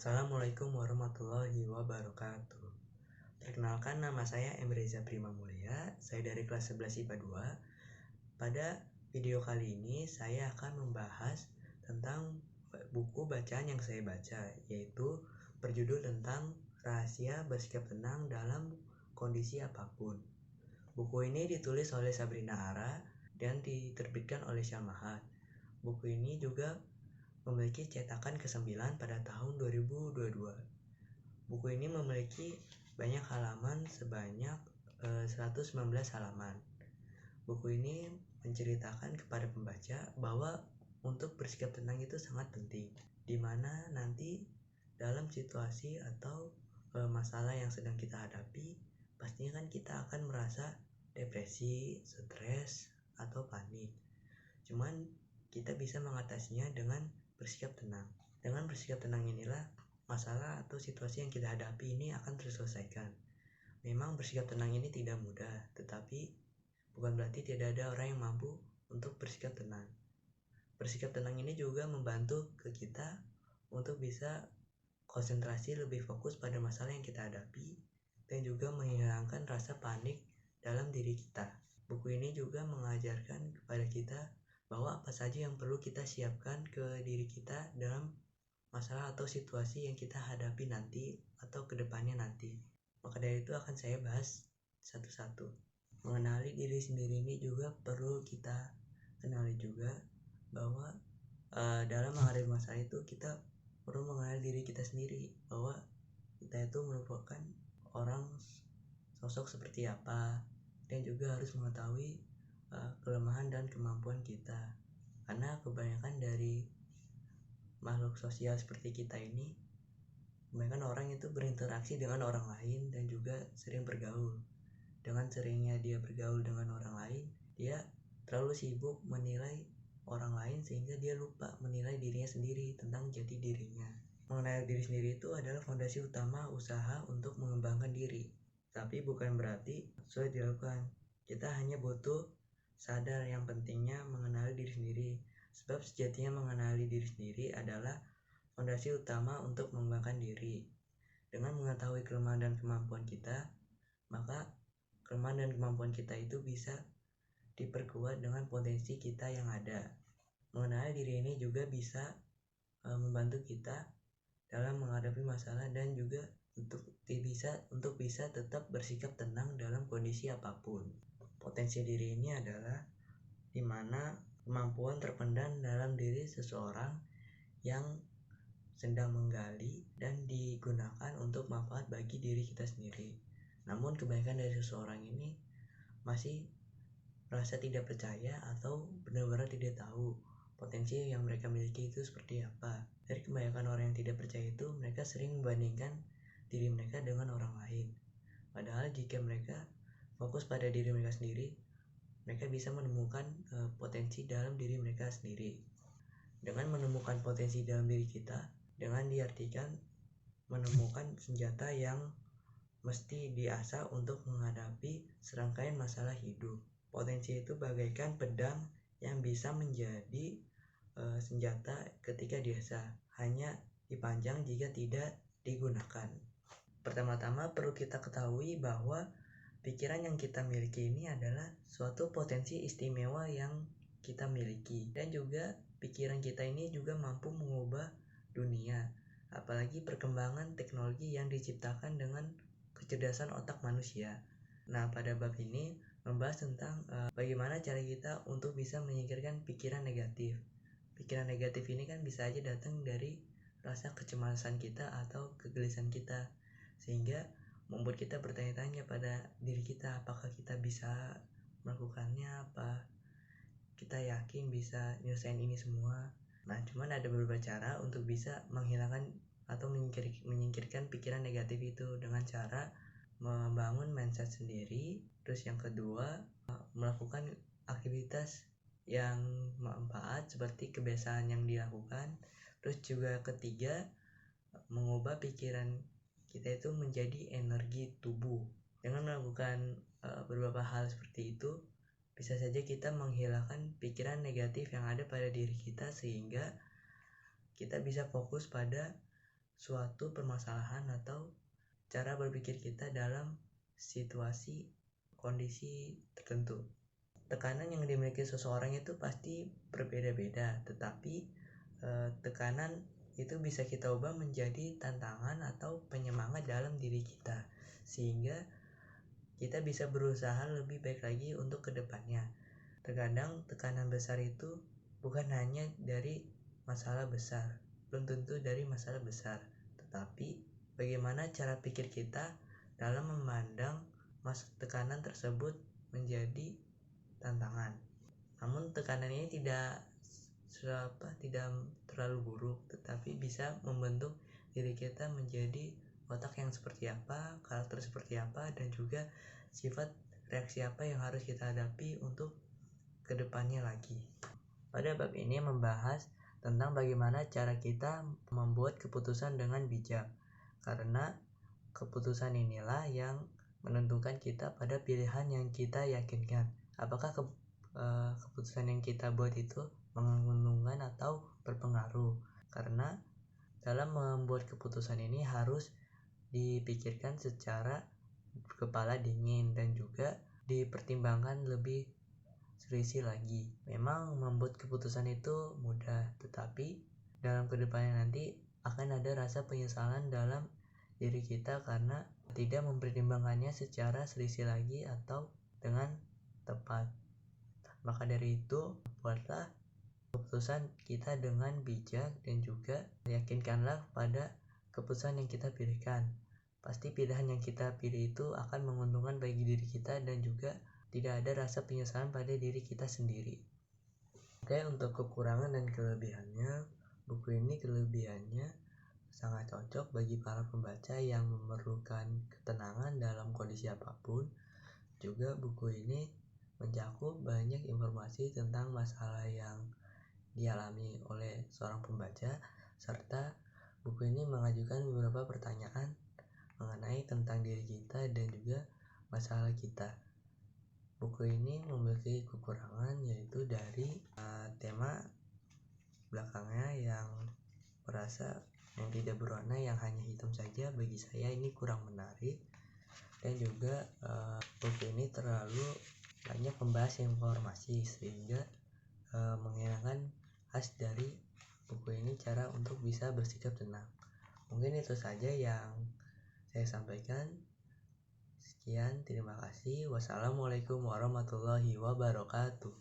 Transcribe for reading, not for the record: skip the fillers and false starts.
Assalamualaikum warahmatullahi wabarakatuh. Perkenalkan, nama saya Emreza Prima Mulia. Saya dari kelas 11 IPA 2. Pada video kali ini saya akan membahas tentang buku bacaan yang saya baca, yaitu berjudul tentang Rahasia Bersikap Tenang Dalam Kondisi Apapun. Buku ini ditulis oleh Sabrina Ara dan diterbitkan oleh Syamahad. Buku ini juga memiliki cetakan ke-9 pada tahun 2022. Buku ini memiliki banyak halaman sebanyak 119 halaman. Buku ini menceritakan kepada pembaca bahwa untuk bersikap tenang itu sangat penting, di mana nanti dalam situasi atau masalah yang sedang kita hadapi, pastinya kan kita akan merasa depresi, stres, atau panik. Cuman kita bisa mengatasinya dengan bersikap tenang. Dengan bersikap tenang inilah masalah atau situasi yang kita hadapi ini akan terselesaikan. Memang bersikap tenang ini tidak mudah, tetapi bukan berarti tidak ada orang yang mampu untuk bersikap tenang. Bersikap tenang ini juga membantu ke kita untuk bisa konsentrasi lebih fokus pada masalah yang kita hadapi dan juga menghilangkan rasa panik dalam diri kita. Buku ini juga mengajarkan kepada kita bahwa apa saja yang perlu kita siapkan ke diri kita dalam masalah atau situasi yang kita hadapi nanti atau kedepannya nanti. Maka dari itu akan saya bahas satu-satu. Mengenali diri sendiri ini juga perlu kita kenali juga bahwa dalam menghadapi masalah itu kita perlu mengenali diri kita sendiri, bahwa kita itu merupakan orang sosok seperti apa, dan juga harus mengetahui kelemahan dan kemampuan kita. Karena kebanyakan dari makhluk sosial seperti kita ini, kebanyakan orang itu berinteraksi dengan orang lain dan juga sering bergaul. Dengan seringnya dia bergaul dengan orang lain, dia terlalu sibuk menilai orang lain sehingga dia lupa menilai dirinya sendiri tentang jati dirinya. Mengenali diri sendiri itu adalah fondasi utama usaha untuk mengembangkan diri. Tapi bukan berarti sulit dilakukan. Kita hanya butuh sadar yang pentingnya mengenali diri sendiri. Sebab sejatinya mengenali diri sendiri adalah fondasi utama untuk mengembangkan diri. Dengan mengetahui kelemahan dan kemampuan kita, maka kelemahan dan kemampuan kita itu bisa diperkuat dengan potensi kita yang ada. Mengenali diri ini juga bisa membantu kita dalam menghadapi masalah dan juga untuk bisa tetap bersikap tenang dalam kondisi apapun. Potensi diri ini adalah di mana kemampuan terpendam dalam diri seseorang yang sedang menggali dan digunakan untuk manfaat bagi diri kita sendiri. Namun kebanyakan dari seseorang ini masih merasa tidak percaya atau benar-benar tidak tahu potensi yang mereka miliki itu seperti apa. Dari kebanyakan orang yang tidak percaya itu, mereka sering membandingkan diri mereka dengan orang lain. Padahal jika mereka fokus pada diri mereka sendiri, mereka bisa menemukan potensi dalam diri mereka sendiri. Dengan menemukan potensi dalam diri kita, dengan diartikan menemukan senjata yang mesti diasah untuk menghadapi serangkaian masalah hidup. Potensi itu bagaikan pedang yang bisa menjadi senjata ketika diasah, hanya dipanjang jika tidak digunakan. Pertama-tama perlu kita ketahui bahwa pikiran yang kita miliki ini adalah suatu potensi istimewa yang kita miliki, dan juga pikiran kita ini juga mampu mengubah dunia, apalagi perkembangan teknologi yang diciptakan dengan kecerdasan otak manusia. Nah, pada bab ini membahas tentang bagaimana cara kita untuk bisa menyingkirkan pikiran negatif. Pikiran negatif ini kan bisa aja datang dari rasa kecemasan kita atau kegelisahan kita, sehingga membuat kita bertanya-tanya pada diri kita, apakah kita bisa melakukannya, apa kita yakin bisa nyelesain ini semua. Nah, cuman ada beberapa cara untuk bisa menghilangkan atau menyingkirkan pikiran negatif itu dengan cara membangun mindset sendiri. Terus yang kedua, melakukan aktivitas yang bermanfaat seperti kebiasaan yang dilakukan. Terus juga ketiga, mengubah pikiran kita itu menjadi energi tubuh. Dengan melakukan beberapa hal seperti itu, bisa saja kita menghilangkan pikiran negatif yang ada pada diri kita, sehingga kita bisa fokus pada suatu permasalahan atau cara berpikir kita dalam situasi kondisi tertentu. Tekanan yang dimiliki seseorang itu pasti berbeda-beda, tetapi tekanan itu bisa kita ubah menjadi tantangan atau penyemangat dalam diri kita, sehingga kita bisa berusaha lebih baik lagi untuk kedepannya. Terkadang tekanan besar itu bukan hanya dari masalah besar, belum tentu dari masalah besar, tetapi bagaimana cara pikir kita dalam memandang tekanan tersebut menjadi tantangan. Namun tekanan ini tidak terlalu buruk, tetapi bisa membentuk diri kita menjadi otak yang seperti apa, karakter seperti apa, dan juga sifat reaksi apa yang harus kita hadapi untuk kedepannya lagi. Pada bab ini membahas tentang bagaimana cara kita membuat keputusan dengan bijak, karena keputusan inilah yang menentukan kita pada pilihan yang kita yakinkan. Apakah keputusan yang kita buat itu menguntungkan atau berpengaruh? Karena dalam membuat keputusan ini harus dipikirkan secara kepala dingin dan juga dipertimbangkan lebih serisi lagi. Memang membuat keputusan itu mudah, tetapi dalam kedepannya nanti akan ada rasa penyesalan dalam diri kita karena tidak mempertimbangkannya secara serisi lagi atau dengan tepat. Maka dari itu, buatlah keputusan kita dengan bijak dan juga yakinkanlah pada keputusan yang kita pilihkan. Pasti pilihan yang kita pilih itu akan menguntungkan bagi diri kita dan juga tidak ada rasa penyesalan pada diri kita sendiri. Oke, untuk kekurangan dan kelebihannya, buku ini kelebihannya sangat cocok bagi para pembaca yang memerlukan ketenangan dalam kondisi apapun. Juga buku ini mencakup banyak informasi tentang masalah yang dialami oleh seorang pembaca, serta buku ini mengajukan beberapa pertanyaan mengenai tentang diri kita dan juga masalah kita. Buku ini memiliki kekurangan yaitu dari tema belakangnya yang merasa yang tidak berwarna, yang hanya hitam saja. Bagi saya ini kurang menarik, dan juga buku ini terlalu banyak membahas informasi sehingga menghilangkan khas dari buku ini, cara untuk bisa bersikap tenang. Mungkin itu saja yang saya sampaikan. Sekian, terima kasih. Wassalamualaikum warahmatullahi wabarakatuh.